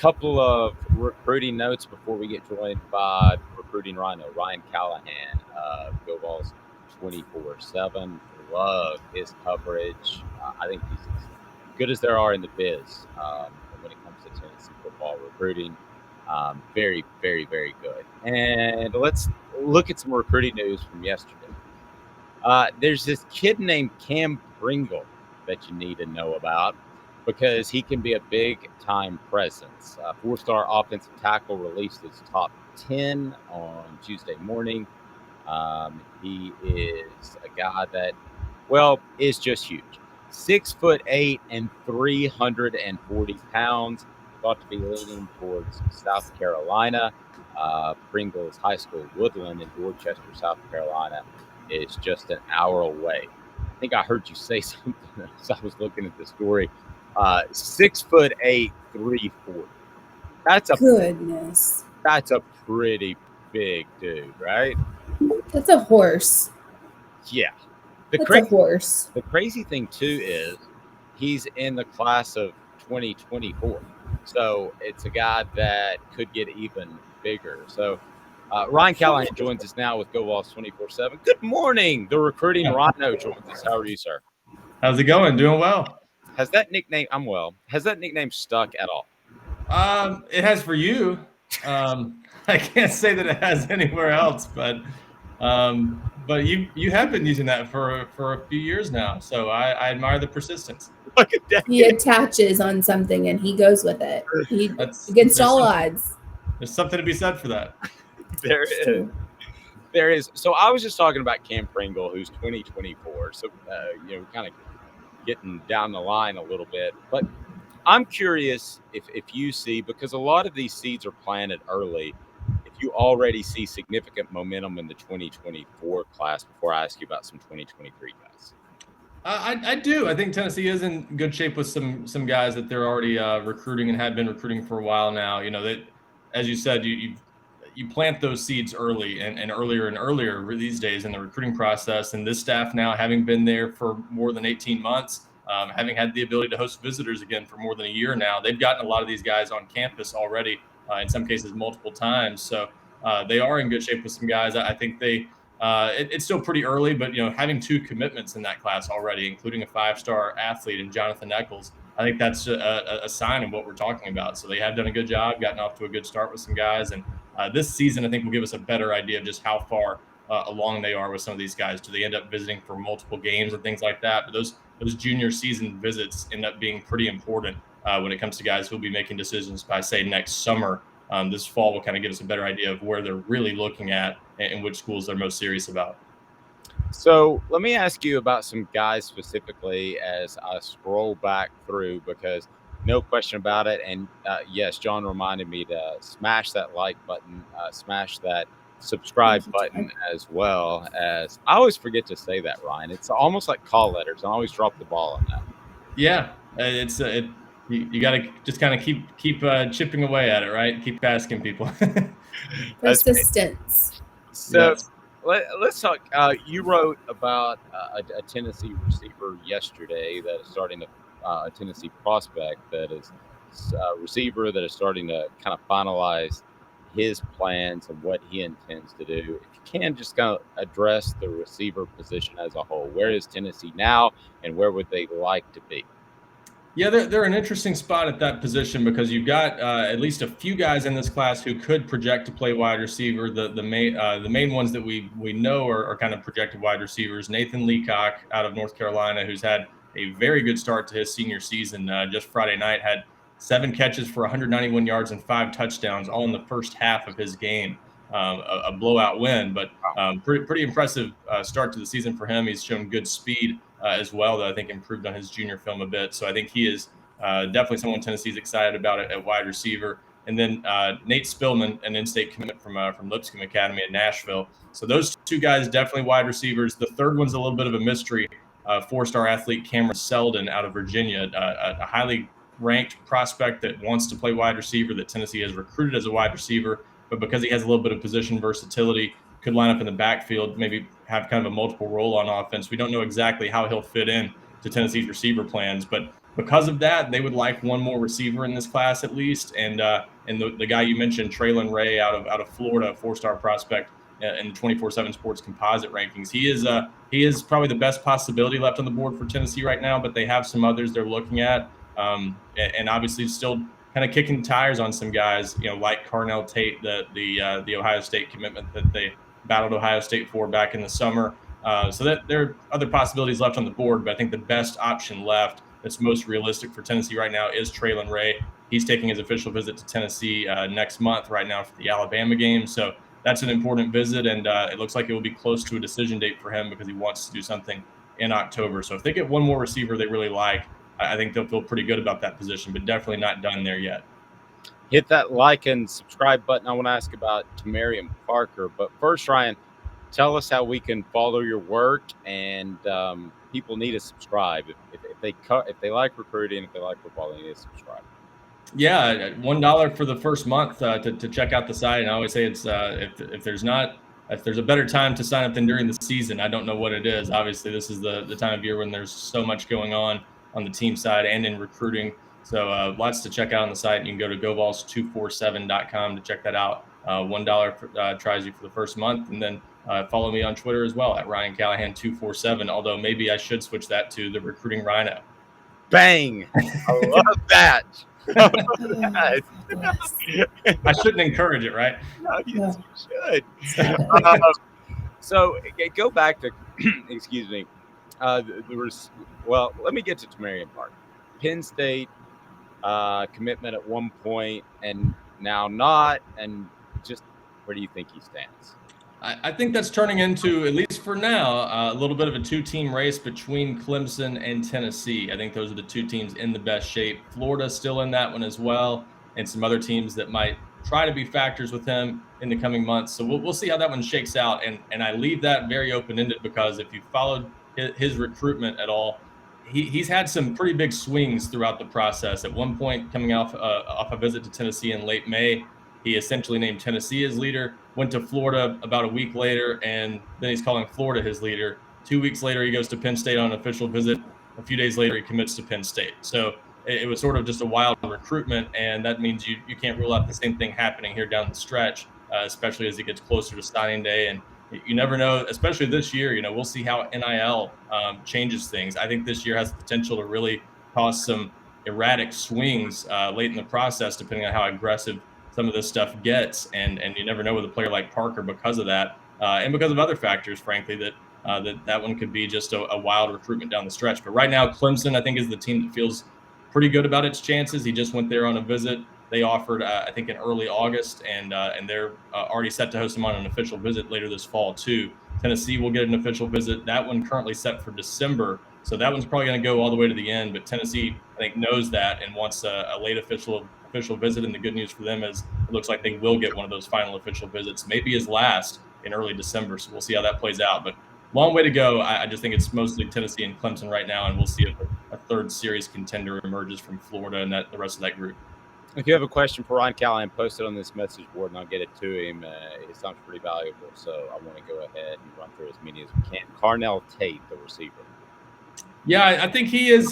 couple of recruiting notes before we get joined by recruiting Rhino, Ryan Callahan of Go Vols 24/7. Love his coverage. I think he's as good as there are in the biz when it comes to Tennessee football recruiting. Very, very, very good. And let's look at some recruiting news from yesterday. There's this kid named Cam Pringle that you need to know about because he can be a big-time presence. Four-star offensive tackle released his top 10 on Tuesday morning. He is a guy that, is just huge. 6'8" and 340 pounds. Thought to be leaning towards South Carolina. Pringle's high school, Woodland, in Dorchester, South Carolina, is just an hour away. I think I heard you say something as I was looking at the story. 6'8", 340. That's a goodness. That's a pretty big dude, right? That's a horse. Yeah. That's a horse. The crazy thing too is he's in the class of 2024. So it's a guy that could get even bigger. So Ryan Callahan joins us now with Go Vols 24/7. Good morning. The recruiting Rhino joins us. How are you, sir? How's it going? Doing well. Has that nickname? I'm well. Has that nickname stuck at all? It has for you. I can't say that it has anywhere else, but you have been using that for a few years now. So I admire the persistence. He attaches on something and he goes with it. Against all odds. There's something to be said for that. There is. So I was just talking about Cam Pringle, who's 2024. So kind of getting down the line a little bit, but I'm curious if you see, because a lot of these seeds are planted early, if you already see significant momentum in the 2024 class before I ask you about some 2023 guys. I do. I think Tennessee is in good shape with some guys that they're already recruiting and have been recruiting for a while now. That, as you said, you plant those seeds early and earlier these days in the recruiting process. And this staff now, having been there for more than 18 months, having had the ability to host visitors again for more than a year now, they've gotten a lot of these guys on campus already, in some cases multiple times. So they are in good shape with some guys. I think it's still pretty early, but having 2 commitments in that class already, including a 5-star athlete in Jonathan Eccles, I think that's a sign of what we're talking about. So they have done a good job, gotten off to a good start with some guys. And this season, I think, will give us a better idea of just how far along they are with some of these guys. Do they end up visiting for multiple games and things like that? But those junior season visits end up being pretty important when it comes to guys who will be making decisions by, say, next summer. This fall will kind of give us a better idea of where they're really looking at and which schools they're most serious about. So let me ask you about some guys specifically as I scroll back through, because no question about it. And yes, John reminded me to smash that like button, smash that subscribe button, as well as I always forget to say that, Ryan. It's almost like call letters. I always drop the ball on that. Yeah, you got to just kind of keep chipping away at it, right? Keep asking people. Persistence. So let's talk. You wrote about a Tennessee receiver yesterday that is starting to a Tennessee prospect that is a receiver that is starting to kind of finalize his plans and what he intends to do. If you can just kind of address the receiver position as a whole, where is Tennessee now and where would they like to be? Yeah, they're an interesting spot at that position because you've got at least a few guys in this class who could project to play wide receiver. The main ones that we know are kind of projected wide receivers. Nathan Leacock out of North Carolina, who's had a very good start to his senior season. Just Friday night had 7 catches for 191 yards and 5 touchdowns, all in the first half of his game. A blowout win, but pretty impressive start to the season for him. He's shown good speed as well, that I think improved on his junior film a bit. So I think he is definitely someone Tennessee's excited about at wide receiver. And then Nate Spillman, an in-state commit from Lipscomb Academy in Nashville. So those 2 guys definitely wide receivers. The third one's a little bit of a mystery. 4-star athlete Cameron Seldon out of Virginia, a highly ranked prospect that wants to play wide receiver that Tennessee has recruited as a wide receiver, but because he has a little bit of position versatility, could line up in the backfield, maybe have kind of a multiple role on offense. We don't know exactly how he'll fit in to Tennessee's receiver plans, but because of that, they would like one more receiver in this class at least. And the guy you mentioned, Traylon Ray out of Florida, 4-star prospect in 24/7 Sports composite rankings. He is probably the best possibility left on the board for Tennessee right now, but they have some others they're looking at, and obviously still kind of kicking tires on some guys, like Carnell Tate, the Ohio State commitment that they battled Ohio State for back in the summer. So that there are other possibilities left on the board, but I think the best option left that's most realistic for Tennessee right now is Traylon Ray. He's taking his official visit to Tennessee next month right now for the Alabama game. So that's an important visit, and it looks like it will be close to a decision date for him because he wants to do something in October. So if they get one more receiver they really like, I think they'll feel pretty good about that position, but definitely not done there yet. Hit that like and subscribe button. I want to ask about Demarian Parker, but first, Ryan, tell us how we can follow your work, and people need to subscribe. If they like recruiting, if they like football, they need to subscribe. Yeah, $1 for the first month to check out the site. And I always say it's if there's a better time to sign up than during the season, I don't know what it is. Obviously, this is the time of year when there's so much going on the team side and in recruiting. So lots to check out on the site. You can go to govols247.com to check that out. $1 tries you for the first month, and then follow me on Twitter as well at Ryan Callahan 247. Although maybe I should switch that to the Recruiting Rhino. Bang! I love that. I shouldn't encourage it, right? No, you should. So go back to, excuse me. Let me get to Demarian Parker. Penn State commitment at one point, and now not. And just where do you think he stands? I think that's turning into, at least for now, a little bit of a 2-team race between Clemson and Tennessee. I think those are the 2 teams in the best shape. Florida's still in that one as well, and some other teams that might try to be factors with him in the coming months. So we'll see how that one shakes out. And I leave that very open-ended because if you followed his recruitment at all, he's had some pretty big swings throughout the process. At one point, coming off a visit to Tennessee in late May, he essentially named Tennessee his leader, went to Florida about a week later, and then he's calling Florida his leader. 2 weeks later, he goes to Penn State on an official visit. A few days later, he commits to Penn State. So it was sort of just a wild recruitment, and that means you can't rule out the same thing happening here down the stretch, especially as he gets closer to signing day. And you never know, especially this year, we'll see how NIL changes things. I think this year has the potential to really cause some erratic swings late in the process, depending on how aggressive some of this stuff gets, and you never know with a player like Parker because of that, and because of other factors, frankly, that one could be just a wild recruitment down the stretch. But right now, Clemson, I think, is the team that feels pretty good about its chances. He just went there on a visit. They offered, I think, in early August, and they're already set to host him on an official visit later this fall too. Tennessee will get an official visit. That one currently set for December, so that one's probably going to go all the way to the end. But Tennessee, I think, knows that and wants a late official visit, and the good news for them is it looks like they will get one of those final official visits, maybe his last in early December. So we'll see how that plays out. But long way to go. I just think it's mostly Tennessee and Clemson right now, and we'll see if a third series contender emerges from Florida and the rest of that group. If you have a question for Ryan Callahan, post it on this message board, and I'll get it to him. It sounds pretty valuable, so I want to go ahead and run through as many as we can. Carnell Tate, the receiver. Yeah, I think he is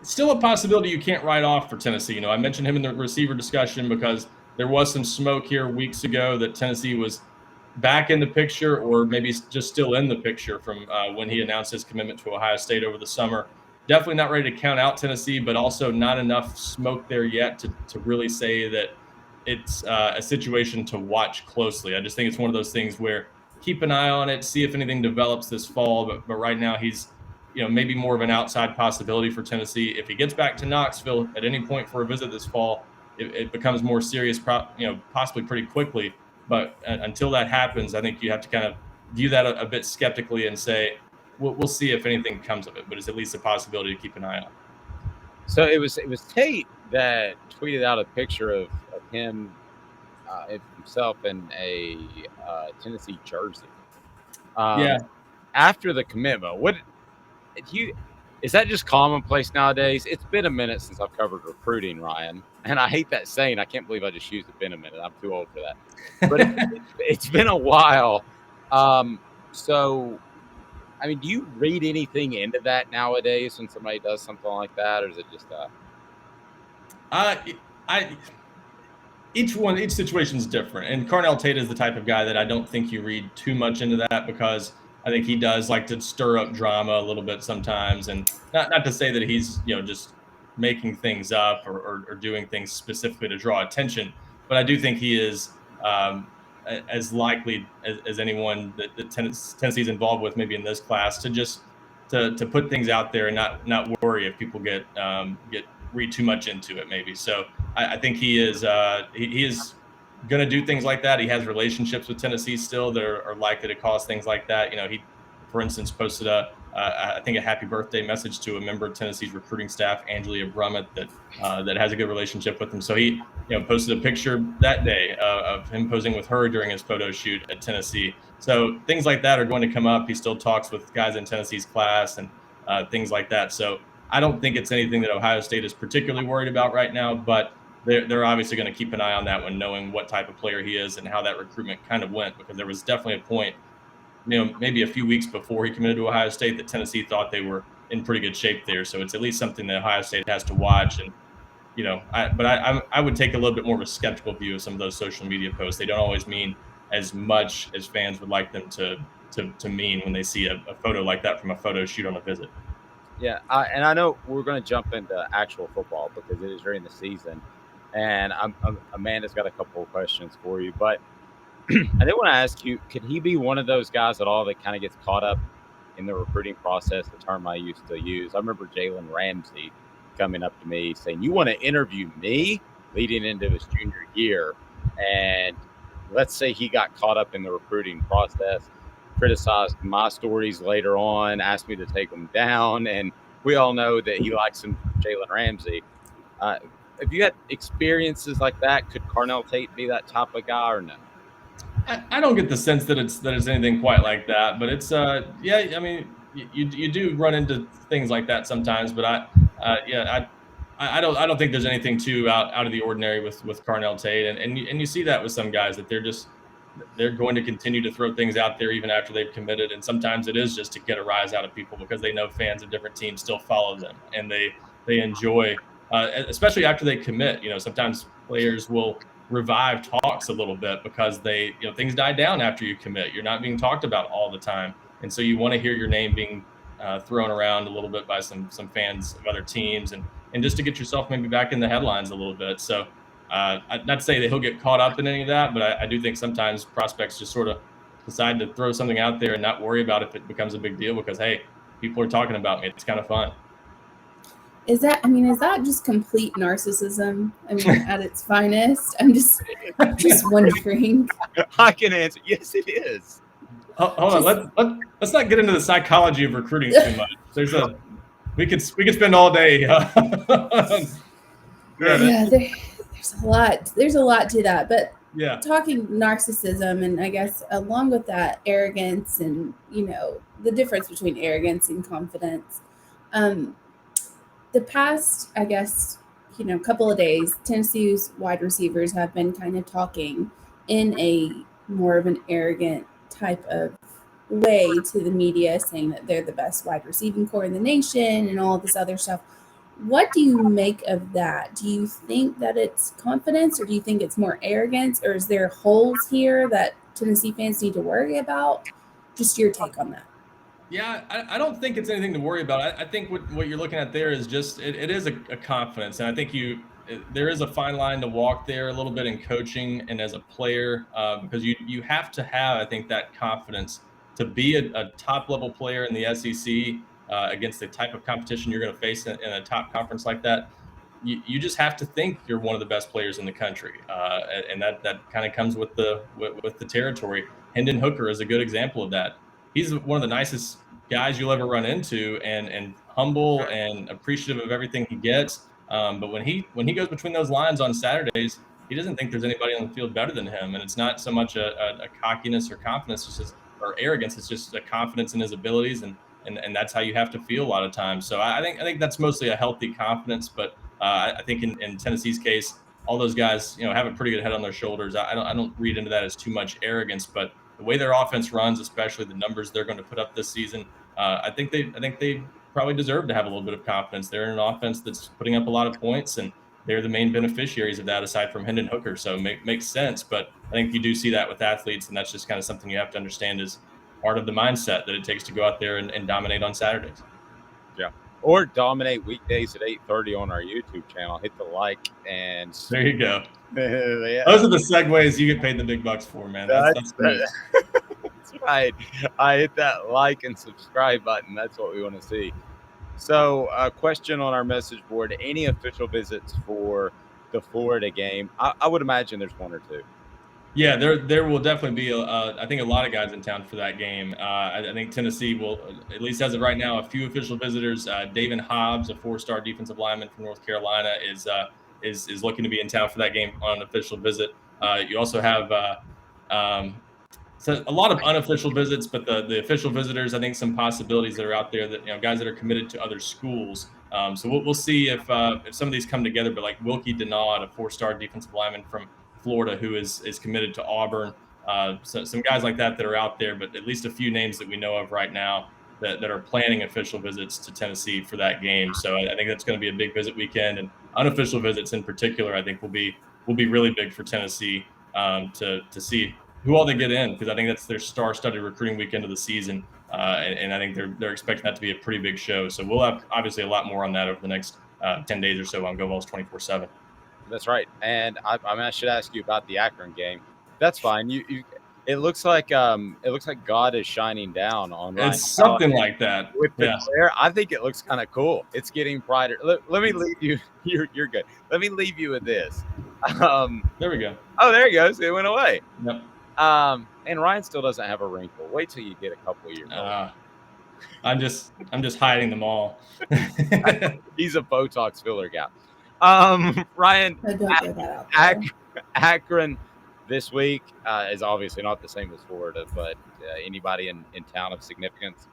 still a possibility you can't write off for Tennessee. I mentioned him in the receiver discussion because there was some smoke here weeks ago that Tennessee was back in the picture, or maybe just still in the picture from when he announced his commitment to Ohio State over the summer. Definitely not ready to count out Tennessee, but also not enough smoke there yet to really say that it's a situation to watch closely. I just think it's one of those things where keep an eye on it, see if anything develops this fall. But right now he's maybe more of an outside possibility for Tennessee. If he gets back to Knoxville at any point for a visit this fall, it becomes more serious, possibly pretty quickly. But until that happens, I think you have to kind of view that a bit skeptically and say, we'll see if anything comes of it, but it's at least a possibility to keep an eye on. So it was Tate that tweeted out a picture of him himself in a Tennessee jersey. After the commitment, is that just commonplace nowadays? It's been a minute since I've covered recruiting, Ryan, and I hate that saying. I can't believe I just used "it's been a minute." I'm too old for that. But it's been a while. So I mean, do you read anything into that nowadays when somebody does something like that, or is it just Each situation is different, and Carnell Tate is the type of guy that I don't think you read too much into that, because I think he does like to stir up drama a little bit sometimes, and not to say that he's just making things up or doing things specifically to draw attention, but I do think he is as likely as anyone that Tennessee's involved with, maybe in this class, to just to put things out there and not worry if people get read too much into it, maybe. So I think he is going to do things like that. He has relationships with Tennessee still that are likely to cause things like that. He, for instance, posted I think a happy birthday message to a member of Tennessee's recruiting staff, Angelia Brummett, that has a good relationship with him. So he posted a picture that day of him posing with her during his photo shoot at Tennessee. So things like that are going to come up. He still talks with guys in Tennessee's class and things like that. So I don't think it's anything that Ohio State is particularly worried about right now, but they're obviously going to keep an eye on that one, knowing what type of player he is and how that recruitment kind of went, because there was definitely a point, maybe a few weeks before he committed to Ohio State, that Tennessee thought they were in pretty good shape there. So it's at least something that Ohio State has to watch. And, I would take a little bit more of a skeptical view of some of those social media posts. They don't always mean as much as fans would like them to mean when they see a photo like that from a photo shoot on a visit. Yeah, and I know we're going to jump into actual football because it is during the season, and Amanda's got a couple of questions for you. But I did want to ask you, could he be one of those guys at all that kind of gets caught up in the recruiting process, the term I used to use? I remember Jalen Ramsey coming up to me saying, "You want to interview me?" leading into his junior year. And let's say he got caught up in the recruiting process, criticized my stories later on, asked me to take them down, and we all know that he likes some Jalen Ramsey. If you had experiences like that, could Carnell Tate be that type of guy or no? I don't get the sense that it's anything quite like that, but it's yeah. I mean, you do run into things like that sometimes, but I don't think there's anything too out of the ordinary with Carnell Tate, and you see that with some guys, that they're going to continue to throw things out there even after they've committed, and sometimes it is just to get a rise out of people because they know fans of different teams still follow them and they enjoy, especially after they commit. Sometimes players will revive talks a little bit because things die down after you commit. You're not being talked about all the time, and so you want to hear your name being thrown around a little bit by some fans of other teams, and just to get yourself maybe back in the headlines a little bit. So not to say that he'll get caught up in any of that, but I do think sometimes prospects just sort of decide to throw something out there and not worry about if it becomes a big deal because, hey, people are talking about me. It's kind of fun. Is that just complete narcissism? I mean, at its finest? I'm just wondering. I can answer. Yes, it is. Hold on. Let's not get into the psychology of recruiting too much. We could spend all day. There's a lot to that, but yeah, talking narcissism, and I guess along with that, arrogance, and the difference between arrogance and confidence. The past, I guess, couple of days, Tennessee's wide receivers have been kind of talking in a more of an arrogant type of way to the media, saying that they're the best wide receiving core in the nation and all this other stuff. What do you make of that? Do you think that it's confidence, or do you think it's more arrogance, or is there holes here that Tennessee fans need to worry about? Just your take on that. Yeah, I don't think it's anything to worry about. I think what you're looking at there is just it is a confidence, and I think there is a fine line to walk there a little bit in coaching and as a player, because you have to have, I think, that confidence to be a top level player in the SEC against the type of competition you're going to face in a top conference like that. You just have to think you're one of the best players in the country, and that kind of comes with the territory. Hendon Hooker is a good example of that. He's one of the nicest guys you'll ever run into, and humble and appreciative of everything he gets. But when he goes between those lines on Saturdays, he doesn't think there's anybody on the field better than him. And it's not so much a cockiness or confidence, or arrogance. It's just a confidence in his abilities, and that's how you have to feel a lot of times. So I think that's mostly a healthy confidence. But I think in Tennessee's case, all those guys have a pretty good head on their shoulders. I don't read into that as too much arrogance, but the way their offense runs, especially the numbers they're going to put up this season, I think they probably deserve to have a little bit of confidence. They're in an offense that's putting up a lot of points, and they're the main beneficiaries of that, aside from Hendon Hooker. So makes sense. But I think you do see that with athletes, and that's just kind of something you have to understand is part of the mindset that it takes to go out there and dominate on Saturdays. Yeah. Or dominate weekdays at 8:30 on our YouTube channel. Hit the like and There you go. yeah. Those are the segues you get paid the big bucks for, man. That's great. That's right. I hit that like and subscribe button. That's what we want to see. So, a question on our message board: any official visits for the Florida game? I would imagine there's one or two. Yeah, there will definitely be, I think, a lot of guys in town for that game. I think Tennessee will, at least as of right now, a few official visitors. David Hobbs, a 4-star defensive lineman from North Carolina, is looking to be in town for that game on an official visit. You also have so a lot of unofficial visits, but the official visitors, I think some possibilities that are out there that, guys that are committed to other schools. So we'll see if some of these come together. But like Wilkie Denaud, a 4-star defensive lineman from Florida, who is committed to Auburn. So some guys like that are out there, but at least a few names that we know of right now that are planning official visits to Tennessee for that game. So I think that's going to be a big visit weekend, and unofficial visits in particular, I think will be really big for Tennessee to see who all they get in, because I think that's their star-studded recruiting weekend of the season, and I think they're expecting that to be a pretty big show. So we'll have obviously a lot more on that over the next 10 days or so on Go Vols 24/7. That's right. And I should ask you about the Akron game. That's fine. It looks like God is shining down on Ryan. It's something like that. With the Yeah. glare. I think it looks kind of cool. It's getting brighter. Let me leave you. You're good. Let me leave you with this. There we go. Oh, there he goes. It went away. Yep. And Ryan still doesn't have a wrinkle. Wait till you get a couple of years old. I'm just hiding them all. He's a Botox filler guy. Ryan, Akron this week is obviously not the same as Florida, but anybody in town of significance?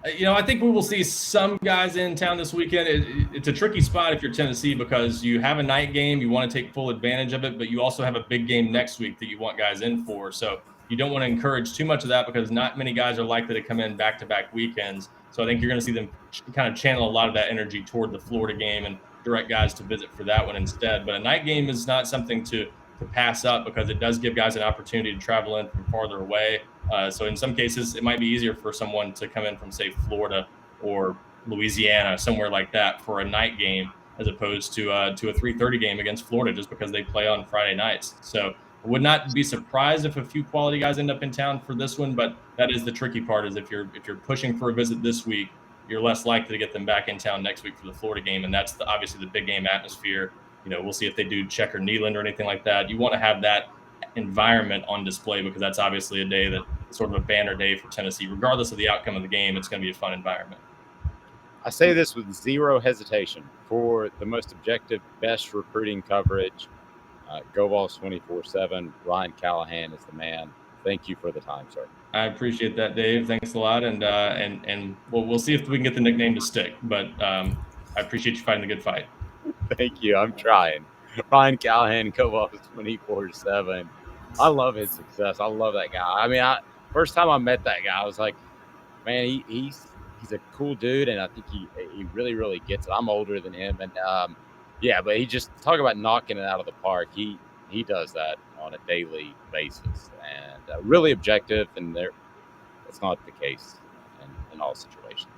I think we will see some guys in town this weekend. It's a tricky spot if you're Tennessee, because you have a night game, you want to take full advantage of it, but you also have a big game next week that you want guys in for. So you don't want to encourage too much of that, because not many guys are likely to come in back-to-back weekends. So I think you're going to see them kind of channel a lot of that energy toward the Florida game and direct guys to visit for that one instead. But a night game is not something to pass up, because it does give guys an opportunity to travel in from farther away. So in some cases, it might be easier for someone to come in from, say, Florida or Louisiana, somewhere like that, for a night game, as opposed to a 3:30 game against Florida, just because they play on Friday nights. So I would not be surprised if a few quality guys end up in town for this one, but that is the tricky part, is if you're pushing for a visit this week, you're less likely to get them back in town next week for the Florida game, and that's obviously the big game atmosphere. We'll see if they do Checker Neyland or anything like that. You want to have that environment on display, because that's obviously a day that is sort of a banner day for Tennessee. Regardless of the outcome of the game, it's going to be a fun environment. I say this with zero hesitation. For the most objective, best recruiting coverage, Go Vols 24/7. Ryan Callahan is the man. Thank you for the time, sir. I appreciate that, Dave. Thanks a lot, and we'll see if we can get the nickname to stick. But I appreciate you fighting the good fight. Thank you. I'm trying. Ryan Callahan, Go Vols 24/7. I love his success. I love that guy. I mean, first time I met that guy, I was like, man, he's a cool dude, and I think he really, really gets it. I'm older than him, and yeah, but he just talk about knocking it out of the park. He does that on a daily basis, and really objective, and that's not the case in all situations.